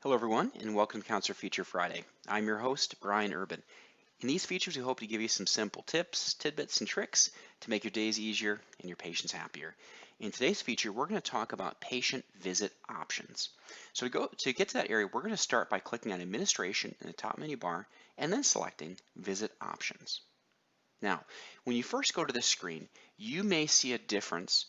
Hello everyone, and welcome to Counselor Feature Friday. I'm your host, Brian Urban. In these features, we hope to give you some simple tips, tidbits, and tricks to make your days easier and your patients happier. In today's feature, we're going to talk about patient visit options. So to get to that area, we're going to start by clicking on Administration in the top menu bar and then selecting Visit Options. Now, when you first go to this screen, you may see a difference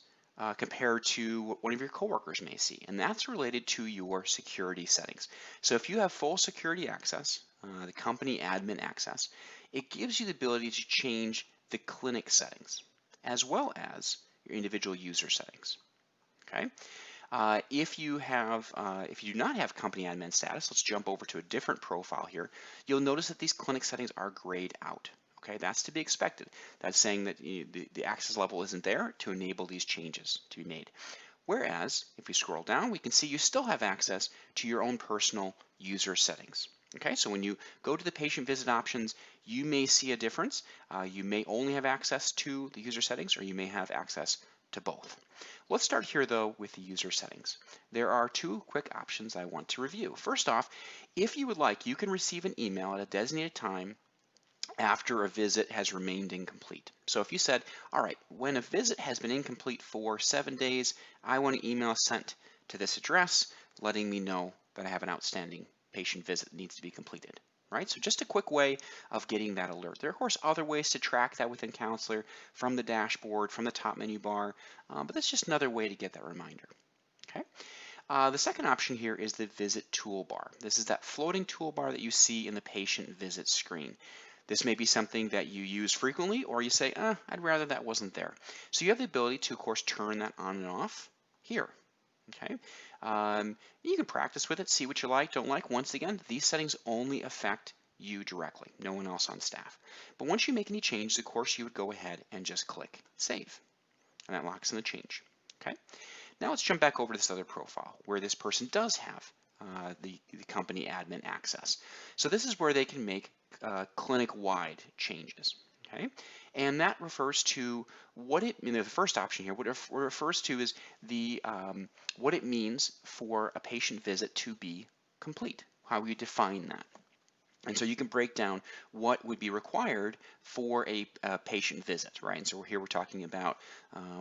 compared to what one of your coworkers may see, and that's related to your security settings. So if you have full security access, the company admin access, it gives you the ability to change the clinic settings as well as your individual user settings. Okay. If you do not have company admin status, let's jump over to a different profile here. You'll notice that these clinic settings are grayed out. Okay, that's to be expected. That's saying that the access level isn't there to enable these changes to be made. Whereas, if we scroll down, we can see you still have access to your own personal user settings. Okay, so when you go to the patient visit options, you may see a difference. You may only have access to the user settings, or you may have access to both. Let's start here though with the user settings. There are two quick options I want to review. First off, if you would like, you can receive an email at a designated time after a visit has remained incomplete. So if you said, all right, when a visit has been incomplete for 7 days, I want an email sent to this address letting me know that I have an outstanding patient visit that needs to be completed. Right? So just a quick way of getting that alert. There are, of course, other ways to track that within Counselor from the dashboard, from the top menu bar, but that's just another way to get that reminder. Okay. The second option here is the visit toolbar. This is that floating toolbar that you see in the patient visit screen. This may be something that you use frequently, or you say, I'd rather that wasn't there. So you have the ability to, of course, turn that on and off here. Okay, you can practice with it, see what you like, don't like. Once again, these settings only affect you directly, no one else on staff. But once you make any changes, of course, you would go ahead and just click Save, and that locks in the change. Okay, now let's jump back over to this other profile where this person does have the company admin access. So this is where they can make clinic-wide changes. Okay, and that refers to what the first option here, what it refers to is the what it means for a patient visit to be complete, how we define that. And so you can break down what would be required for a patient visit, right? And so here we're talking about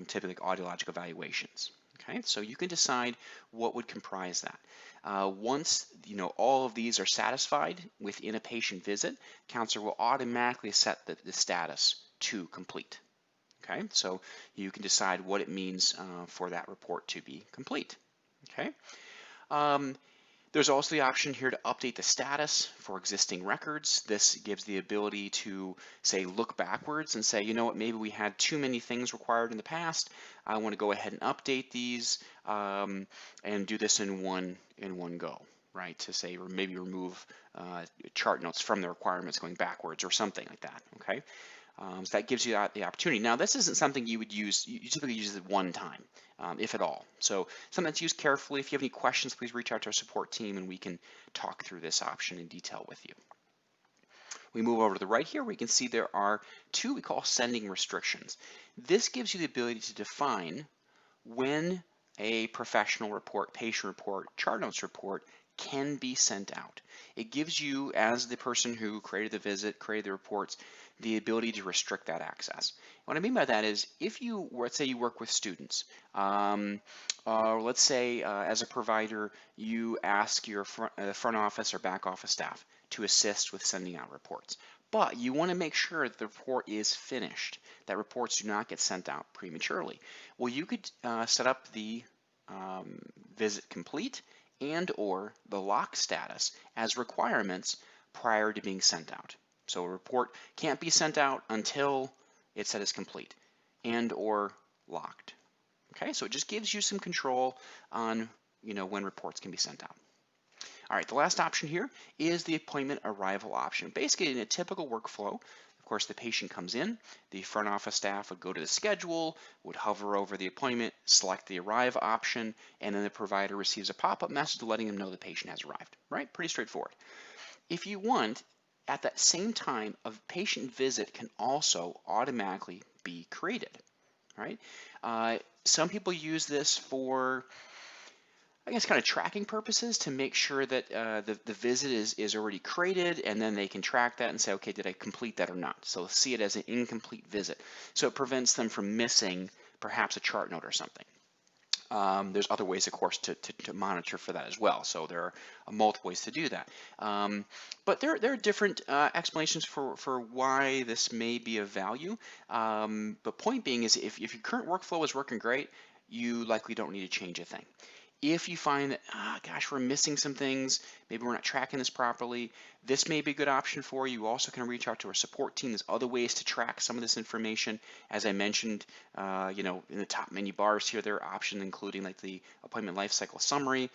typically audiologic evaluations. Okay, so you can decide what would comprise that. Once all of these are satisfied within a patient visit, Counselor will automatically set the status to complete. Okay, so you can decide what it means for that report to be complete. Okay. There's also the option here to update the status for existing records. This gives the ability to, say, look backwards and say, you know what, maybe we had too many things required in the past. I want to go ahead and update these and do this in one go, right? To say, or maybe remove chart notes from the requirements going backwards or something like that, okay? So that gives you the opportunity. Now, this isn't something you would use, you typically use it one time, if at all. So something that's used carefully. If you have any questions, please reach out to our support team and we can talk through this option in detail with you. We move over to the right here, we can see there are two we call sending restrictions. This gives you the ability to define when a professional report, patient report, chart notes report can be sent out. It gives you, as the person who created the visit, created the reports, the ability to restrict that access. What I mean by that is, if you, let's say you work with students, or let's say as a provider, you ask your front office or back office staff to assist with sending out reports. But you want to make sure that the report is finished, that reports do not get sent out prematurely. Well, you could set up the visit complete and or the lock status as requirements prior to being sent out. So a report can't be sent out until it's set as complete and or locked. Okay, so it just gives you some control on when reports can be sent out. All right, the last option here is the appointment arrival option. Basically, in a typical workflow, of course, the patient comes in, the front office staff would go to the schedule, would hover over the appointment, select the arrive option, and then the provider receives a pop-up message letting them know the patient has arrived, right? Pretty straightforward. If you want, at that same time, a patient visit can also automatically be created, right? Some people use this for I guess, kind of tracking purposes to make sure that the visit is already created, and then they can track that and say, okay, did I complete that or not? So see it as an incomplete visit. So it prevents them from missing perhaps a chart note or something. There's other ways, of course, to monitor for that as well. So there are multiple ways to do that. But there are different explanations for why this may be of value. But point being is if your current workflow is working great, you likely don't need to change a thing. If you find that, gosh, we're missing some things, maybe we're not tracking this properly, this may be a good option for you. You also can reach out to our support team. There's other ways to track some of this information. As I mentioned, in the top menu bars here, there are options including like the appointment lifecycle summary,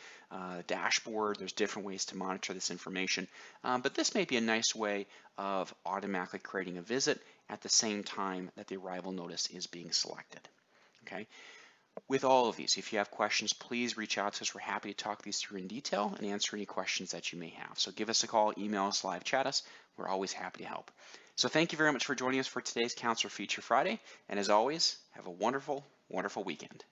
dashboard. There's different ways to monitor this information. But this may be a nice way of automatically creating a visit at the same time that the arrival notice is being selected. Okay. With all of these, if you have questions, please reach out to us. We're happy to talk these through in detail and answer any questions that you may have. So give us a call, email us, live chat us. We're always happy to help. So thank you very much for joining us for today's Counselor Feature Friday. And as always, have a wonderful, wonderful weekend.